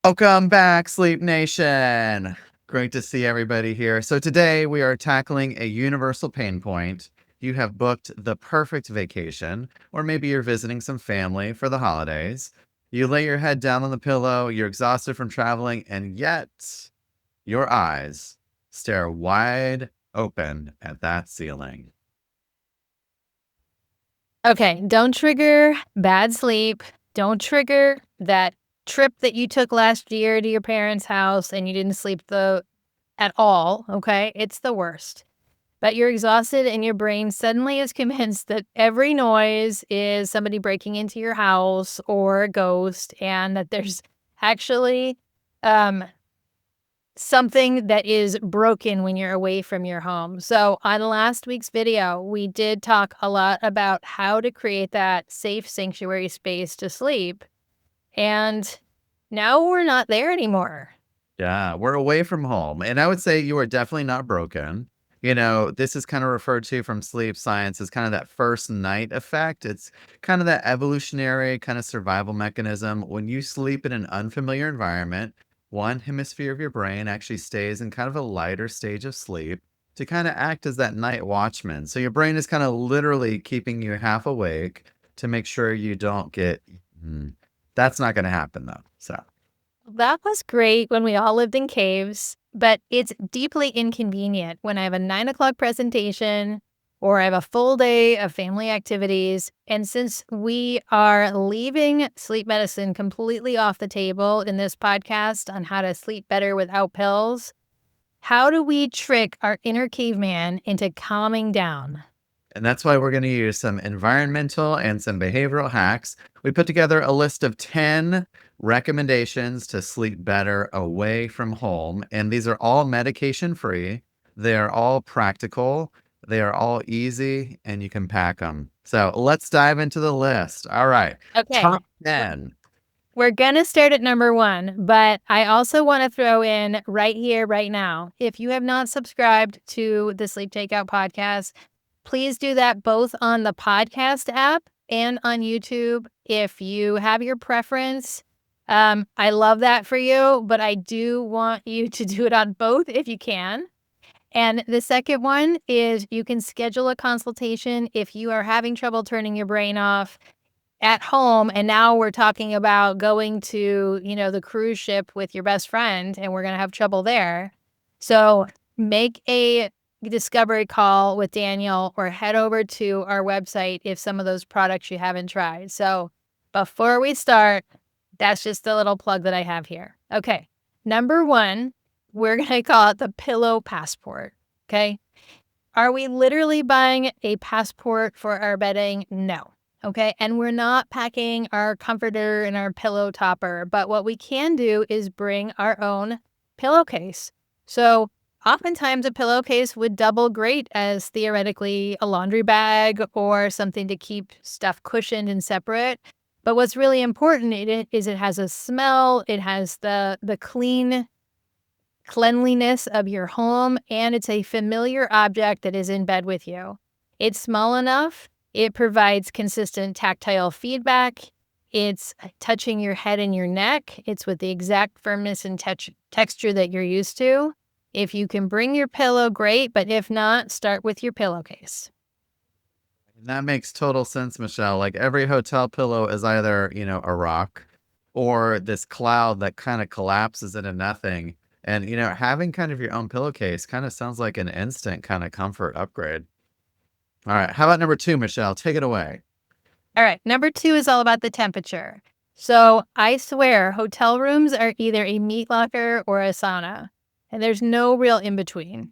Welcome back, Sleep Nation. Great to see everybody here. So, today we are tackling a universal pain point. You have booked the perfect vacation, or maybe you're visiting some family for the holidays. You lay your head down on the pillow, you're exhausted from traveling, and yet your eyes stare wide open at that ceiling. Okay, don't trigger bad sleep. Don't trigger that trip that you took last year to your parents' house and you didn't sleep at all, okay? It's the worst. But you're exhausted and your brain suddenly is convinced that every noise is somebody breaking into your house or a ghost and that there's actually um something that is broken when you're away from your home. So, on last week's video, we did talk a lot about how to create that safe sanctuary space to sleep. And now we're not there anymore. Yeah, we're away from home. And I would say you are definitely not broken. This is kind of referred to from sleep science as kind of that first night effect. It's kind of that evolutionary kind of survival mechanism. When you sleep in an unfamiliar environment, one hemisphere of your brain actually stays in kind of a lighter stage of sleep to kind of act as that night watchman. So your brain is kind of literally keeping you half awake to make sure you don't get eaten. That's not going to happen though. So. That was great when we all lived in caves, but it's deeply inconvenient when I have a 9 o'clock presentation or I have a full day of family activities. And since we are leaving sleep medicine completely off the table in this podcast on how to sleep better without pills, how do we trick our inner caveman into calming down? And that's why we're going to use some environmental and some behavioral hacks. We put together a list of 10 recommendations to sleep better away from home. And these are all medication free, they are all practical, they are all easy, and you can pack them. So let's dive into the list. All right. Okay. Top 10. We're going to start at number 1, but I also want to throw in right here, right now. If you have not subscribed to the Sleep Takeout podcast, please do that both on the podcast app and on YouTube. If you have your preference, I love that for you, but I do want you to do it on both if you can. And the second one is you can schedule a consultation if you are having trouble turning your brain off at home. And now we're talking about going to, the cruise ship with your best friend and we're going to have trouble there. So make a discovery call with Daniel or head over to our website if some of those products you haven't tried. So before we start, that's just a little plug that I have here. Okay. Number 1, we're going to call it the pillow passport. Okay. Are we literally buying a passport for our bedding? No. Okay. And we're not packing our comforter and our pillow topper. But what we can do is bring our own pillowcase. So oftentimes a pillowcase would double great as theoretically a laundry bag or something to keep stuff cushioned and separate. But what's really important is it has a smell, it has the cleanliness of your home, and it's a familiar object that is in bed with you. It's small enough, it provides consistent tactile feedback, it's touching your head and your neck, it's with the exact firmness and texture that you're used to. If you can bring your pillow, great, but if not, start with your pillowcase. That makes total sense, Michelle. Like every hotel pillow is either, a rock or this cloud that kind of collapses into nothing. And, having kind of your own pillowcase kind of sounds like an instant kind of comfort upgrade. All right. How about number 2, Michelle? Take it away. All right, number 2 is all about the temperature. So I swear hotel rooms are either a meat locker or a sauna, and there's no real in between.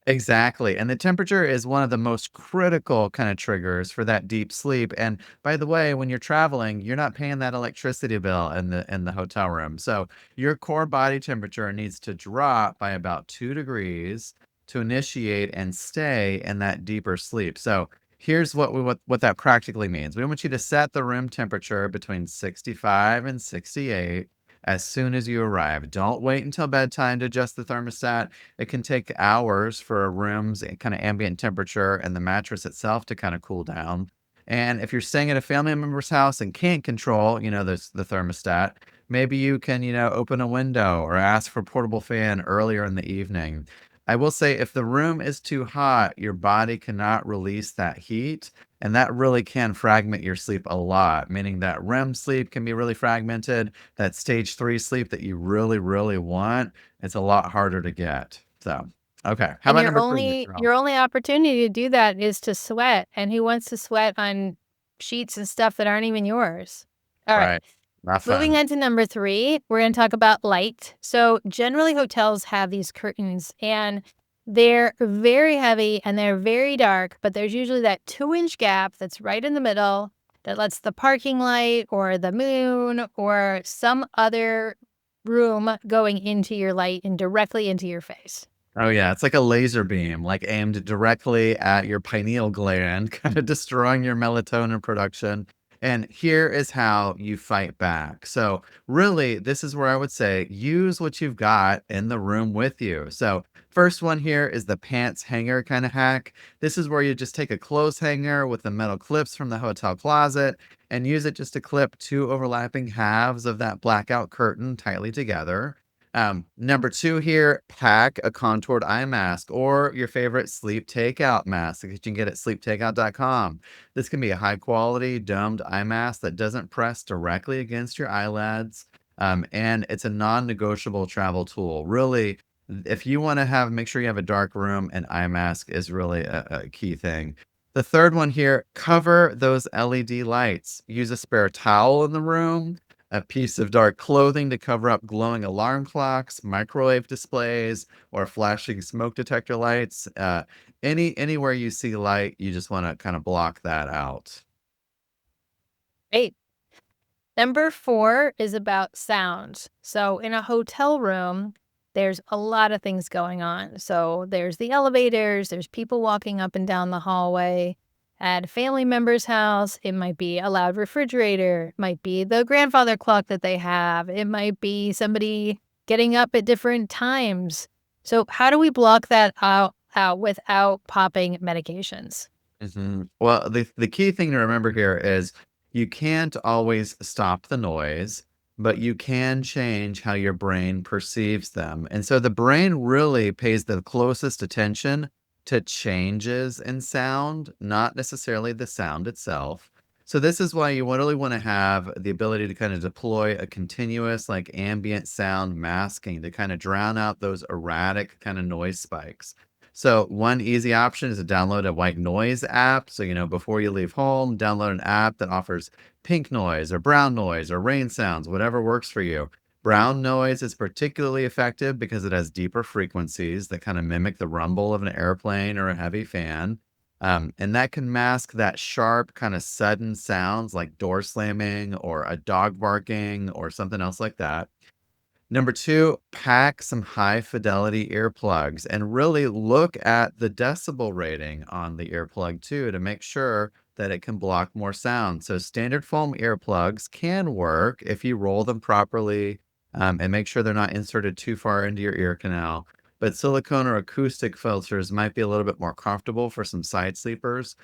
Exactly. And the temperature is one of the most critical kind of triggers for that deep sleep. And by the way, when you're traveling, you're not paying that electricity bill in the hotel room. So your core body temperature needs to drop by about 2 degrees to initiate and stay in that deeper sleep. So here's what that practically means. We want you to set the room temperature between 65 and 68 as soon as you arrive. Don't wait until bedtime to adjust the thermostat. It can take hours for a room's kind of ambient temperature and the mattress itself to kind of cool down. And if you're staying at a family member's house and can't control, the thermostat, Maybe you can, open a window or ask for a portable fan earlier in the evening. I will say if the room is too hot, your body cannot release that heat, and that really can fragment your sleep a lot, meaning that REM sleep can be really fragmented. That stage 3 sleep that you really, really want, it's a lot harder to get. So, okay. How And about your number 3, only Michelle? your only opportunity to do that is to sweat, and who wants to sweat on sheets and stuff that aren't even yours? All right. Right. Not Moving fun. on to number 3, we're gonna talk about light. So, generally, hotels have these curtains, and they're very heavy, and they're very dark, but there's usually that 2-inch gap that's right in the middle that lets the parking light or the moon or some other room going into your light and directly into your face. Oh, yeah, it's like a laser beam, like, aimed directly at your pineal gland, kinda destroying your melatonin production, and here is how you fight back. So, really, this is where I would say use what you've got in the room with you. So, first one here is the pants hanger kinda hack. This is where you just take a clothes hanger with the metal clips from the hotel closet and use it just to clip 2 overlapping halves of that blackout curtain tightly together. Number 2 here, pack a contoured eye mask or your favorite sleep takeout mask that you can get at sleeptakeout.com. This can be a high quality domed eye mask that doesn't press directly against your eyelids. And it's a non-negotiable travel tool. Really, if you want to make sure you have a dark room, an eye mask is really a key thing. The third one here, cover those LED lights. Use a spare towel in the room, a piece of dark clothing to cover up glowing alarm clocks, microwave displays, or flashing smoke detector lights. Anywhere you see light, you just want to kind of block that out. Great. Number 4 is about sound. So, in a hotel room, there's a lot of things going on. So, there's the elevators, there's people walking up and down the hallway. At a family member's house, it might be a loud refrigerator, it might be the grandfather clock that they have, it might be somebody getting up at different times. So, how do we block that out without popping medications? Well, the key thing to remember here is you can't always stop the noise, but you can change how your brain perceives them. And so the brain really pays the closest attention to changes in sound, not necessarily the sound itself. So this is why you really want to have the ability to kind of deploy a continuous like ambient sound masking to kind of drown out those erratic kind of noise spikes. So one easy option is to download a white noise app. So, before you leave home, download an app that offers pink noise or brown noise or rain sounds, whatever works for you. Brown noise is particularly effective because it has deeper frequencies that kind of mimic the rumble of an airplane or a heavy fan. And that can mask that sharp, kind of sudden sounds like door slamming or a dog barking or something else like that. Number 2, pack some high fidelity earplugs and really look at the decibel rating on the earplug too to make sure that it can block more sound. So standard foam earplugs can work if you roll them properly, and make sure they're not inserted too far into your ear canal. But silicone or acoustic filters might be a little bit more comfortable for some side sleepers.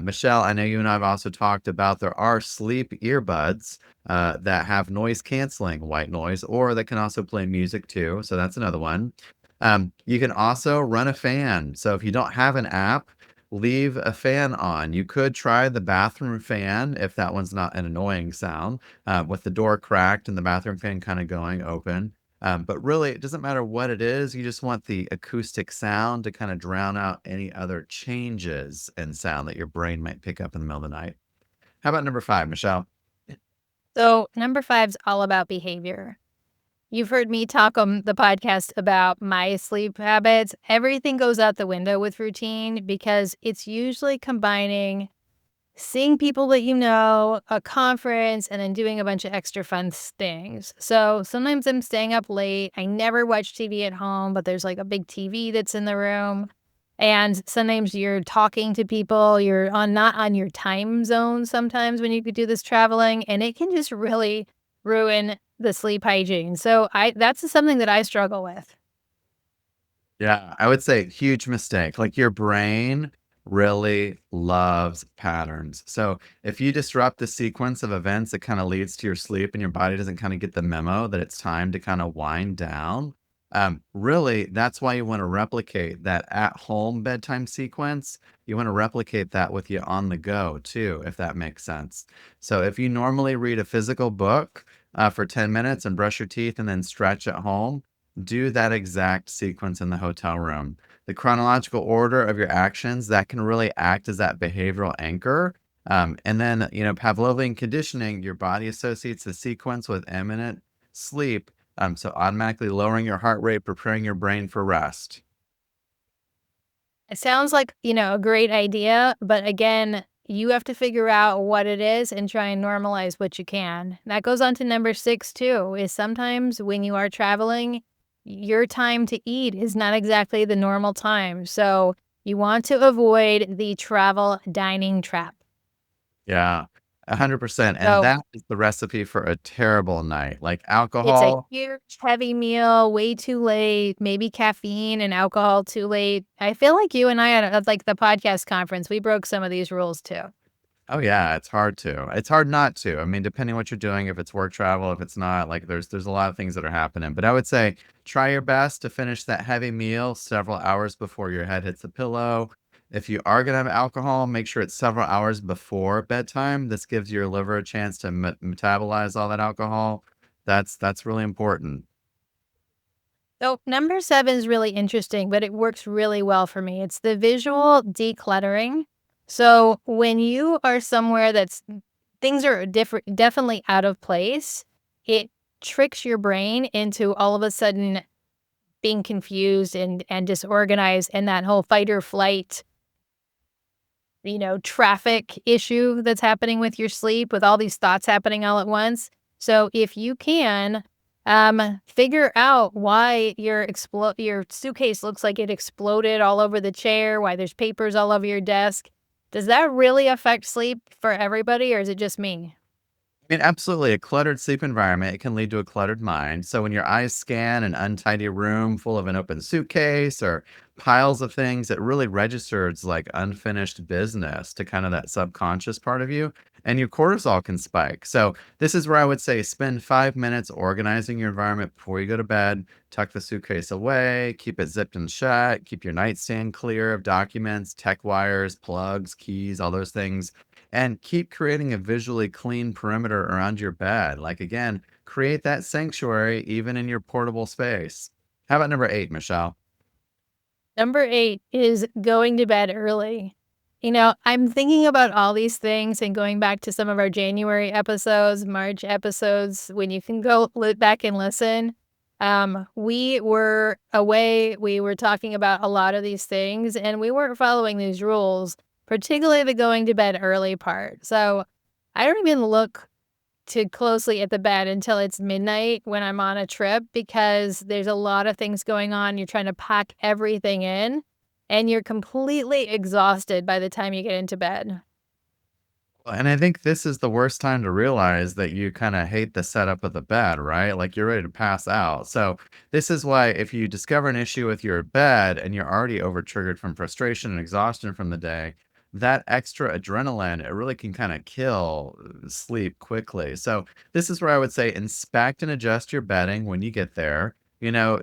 Michelle, I know you and I have also talked about there are sleep earbuds that have noise canceling, white noise, or that can also play music too. So that's another one. You can also run a fan. So if you don't have an app, leave a fan on. You could try the bathroom fan if that one's not an annoying sound, with the door cracked and the bathroom fan kind of going open. But really, it doesn't matter what it is. You just want the acoustic sound to kind of drown out any other changes in sound that your brain might pick up in the middle of the night. How about number 5, Michelle? So, number 5 is all about behavior. You've heard me talk on the podcast about my sleep habits. Everything goes out the window with routine because it's usually combining seeing people that you know, a conference, and then doing a bunch of extra fun things. So sometimes I'm staying up late. I never watch TV at home, but there's like a big TV that's in the room. And sometimes you're talking to people, you're on not on your time zone sometimes when you could do this traveling, and it can just really ruin the sleep hygiene. So I that's something that I struggle with. Yeah, I would say huge mistake. Like your brain really loves patterns. So if you disrupt the sequence of events that kind of leads to your sleep and your body doesn't kind of get the memo that it's time to kind of wind down, really, that's why you want to replicate that at home bedtime sequence. You want to replicate that with you on the go too, if that makes sense. So if you normally read a physical book for 10 minutes and brush your teeth and then stretch at home, do that exact sequence in the hotel room. The chronological order of your actions that can really act as that behavioral anchor. And then, Pavlovian conditioning, your body associates the sequence with imminent sleep. So automatically lowering your heart rate, preparing your brain for rest. It sounds like, a great idea, but again, you have to figure out what it is and try and normalize what you can. That goes on to number 6 too, is sometimes when you are traveling, your time to eat is not exactly the normal time. So you want to avoid the travel dining trap. Yeah, 100%. And So that is the recipe for a terrible night. Like it's a alcohol. huge, heavy meal, way too late, maybe caffeine and alcohol too late. I feel like you and I at like the podcast conference, we broke some of these rules too. Oh yeah, it's hard to. It's hard not to. I mean, depending what you're doing, if it's work travel, if it's not, like there's a lot of things that are happening. But I would say try your best to finish that heavy meal several hours before your head hits the pillow. If you are gonna have alcohol, make sure it's several hours before bedtime. This gives your liver a chance to metabolize all that alcohol. That's really important. So number 7 is really interesting, but it works really well for me. It's the visual decluttering. So when you are somewhere that's things are different, definitely out of place, it tricks your brain into all of a sudden being confused and disorganized, and that whole fight or flight, traffic issue that's happening with your sleep with all these thoughts happening all at once. So if you can, figure out why your suitcase looks like it exploded all over the chair, why there's papers all over your desk. Does that really affect sleep for everybody, or is it just me? I mean, absolutely. A cluttered sleep environment, it can lead to a cluttered mind. So when your eyes scan an untidy room full of an open suitcase or piles of things, it really registers like unfinished business to kind of that subconscious part of you. And your cortisol can spike. So this is where I would say spend 5 minutes organizing your environment before you go to bed. Tuck the suitcase away, keep it zipped and shut, keep your nightstand clear of documents, tech wires, plugs, keys, all those things, and keep creating a visually clean perimeter around your bed. Like again, create that sanctuary even in your portable space. How about number 8, Michelle? Number 8 is going to bed early. I'm thinking about all these things and going back to some of our January episodes, March episodes, when you can go back and listen. We were away, we were talking about a lot of these things, and we weren't following these rules, particularly the going to bed early part. So I don't even look too closely at the bed until it's midnight when I'm on a trip because there's a lot of things going on. You're trying to pack everything in and you're completely exhausted by the time you get into bed. And I think this is the worst time to realize that you kind of hate the setup of the bed, right? Like you're ready to pass out. So, this is why if you discover an issue with your bed and you're already over triggered from frustration and exhaustion from the day, that extra adrenaline, it really can kind of kill sleep quickly. So, this is where I would say inspect and adjust your bedding when you get there.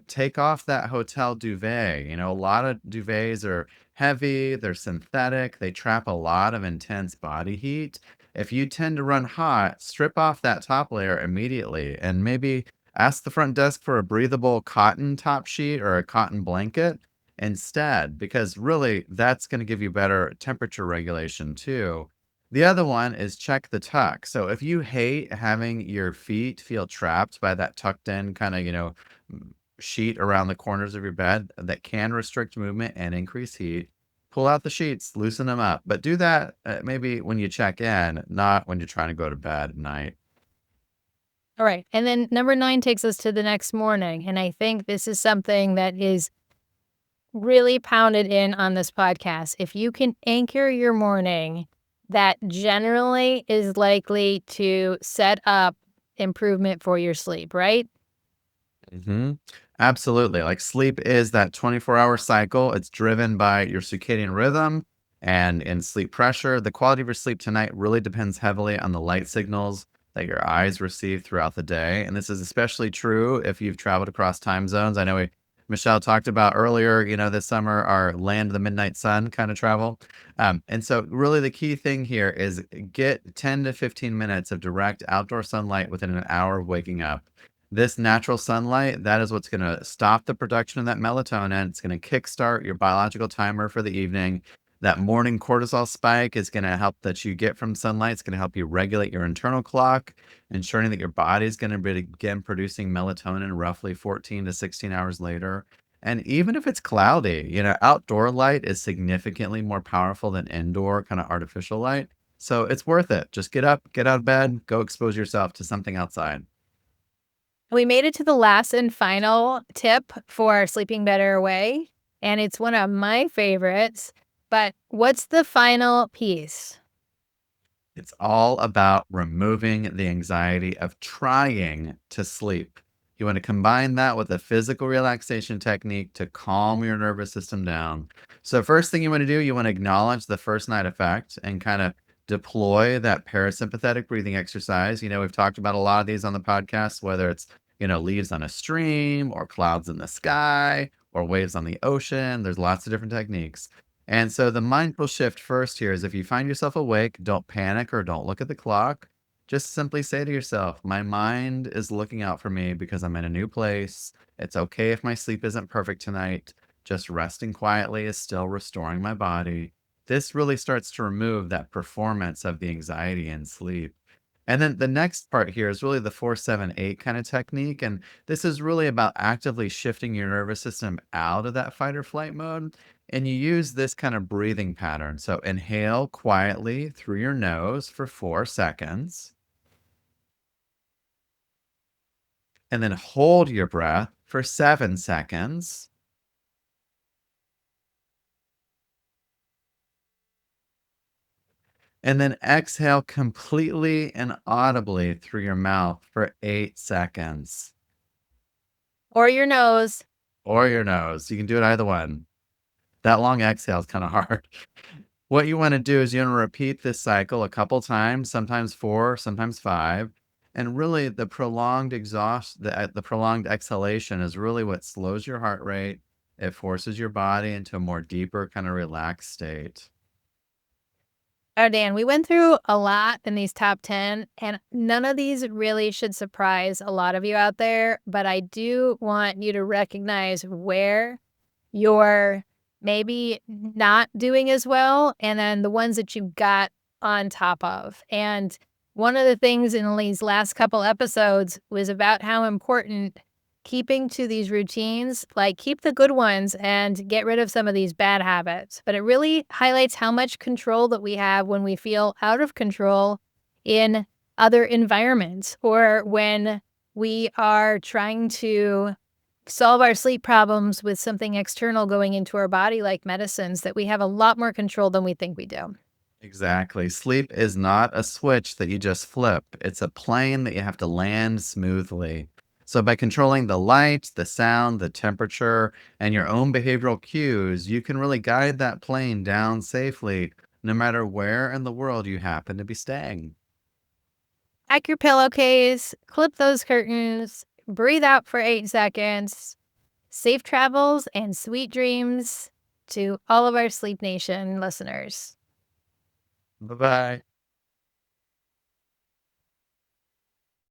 Take off that hotel duvet. A lot of duvets are heavy, they're synthetic, they trap a lot of intense body heat. If you tend to run hot, strip off that top layer immediately and maybe ask the front desk for a breathable cotton top sheet or a cotton blanket instead, because really that's going to give you better temperature regulation too. The other one is check the tuck. So if you hate having your feet feel trapped by that tucked in kind of, sheet around the corners of your bed that can restrict movement and increase heat, pull out the sheets, loosen them up. But do that maybe when you check in, not when you're trying to go to bed at night. All right. And then number 9 takes us to the next morning. And I think this is something that is really pounded in on this podcast. If you can anchor your morning, that generally is likely to set up improvement for your sleep, right? hmm Absolutely. Like sleep is that 24-hour cycle. It's driven by your circadian rhythm. And in sleep pressure, the quality of your sleep tonight really depends heavily on the light signals that your eyes receive throughout the day. And this is especially true if you've traveled across time zones. I know Michelle talked about earlier, this summer, our land of the midnight sun kind of travel. And so, really, the key thing here is get 10 to 15 minutes of direct outdoor sunlight within an hour of waking up. This natural sunlight, that is what's going to stop the production of that melatonin. It's going to kickstart your biological timer for the evening. That morning cortisol spike is going to help that you get from sunlight. It's going to help you regulate your internal clock, ensuring that your body is going to begin producing melatonin roughly 14 to 16 hours later. And even if it's cloudy, outdoor light is significantly more powerful than indoor kind of artificial light. So it's worth it. Just get up, get out of bed, go expose yourself to something outside. We made it to the last and final tip for sleeping better away, and it's one of my favorites. But what's the final piece? It's all about removing the anxiety of trying to sleep. You want to combine that with a physical relaxation technique to calm your nervous system down. So, first thing you want to do, you want to acknowledge the first night effect and kind of deploy that parasympathetic breathing exercise. We've talked about a lot of these on the podcast, whether it's, leaves on a stream or clouds in the sky or waves on the ocean. There's lots of different techniques. And so the mindful shift first here is if you find yourself awake, don't panic or don't look at the clock. Just simply say to yourself, my mind is looking out for me because I'm in a new place. It's okay if my sleep isn't perfect tonight. Just resting quietly is still restoring my body. This really starts to remove that performance of the anxiety in sleep. And then the next part here is really the 4-7-8 kind of technique. And this is really about actively shifting your nervous system out of that fight or flight mode. And you use this kind of breathing pattern. So inhale quietly through your nose for 4 seconds, and then hold your breath for 7 seconds. And then exhale completely and audibly through your mouth for 8 seconds, Or your nose. or your nose. You can do it either one. That long exhale is kind of hard. What you want to do is you want to repeat this cycle a couple times, sometimes four, sometimes five. And really, the prolonged exhalation is really what slows your heart rate. It forces your body into a more deeper, kind of relaxed state. Oh, Dan, we went through a lot in these top 10, and none of these really should surprise a lot of you out there. But I do want you to recognize where you're maybe not doing as well, and then the ones that you got on top of. And one of the things in these last couple episodes was about how important keeping to these routines, like keep the good ones and get rid of some of these bad habits. But it really highlights how much control that we have when we feel out of control in other environments or when we are trying to solve our sleep problems with something external going into our body like medicines, that we have a lot more control than we think we do. Exactly. Sleep is not a switch that you just flip. It's a plane that you have to land smoothly. So by controlling the light, the sound, the temperature, and your own behavioral cues, you can really guide that plane down safely, no matter where in the world you happen to be staying. Pack your pillowcase, clip those curtains, breathe out for 8 seconds. Safe travels and sweet dreams to all of our Sleep Nation listeners. Bye bye.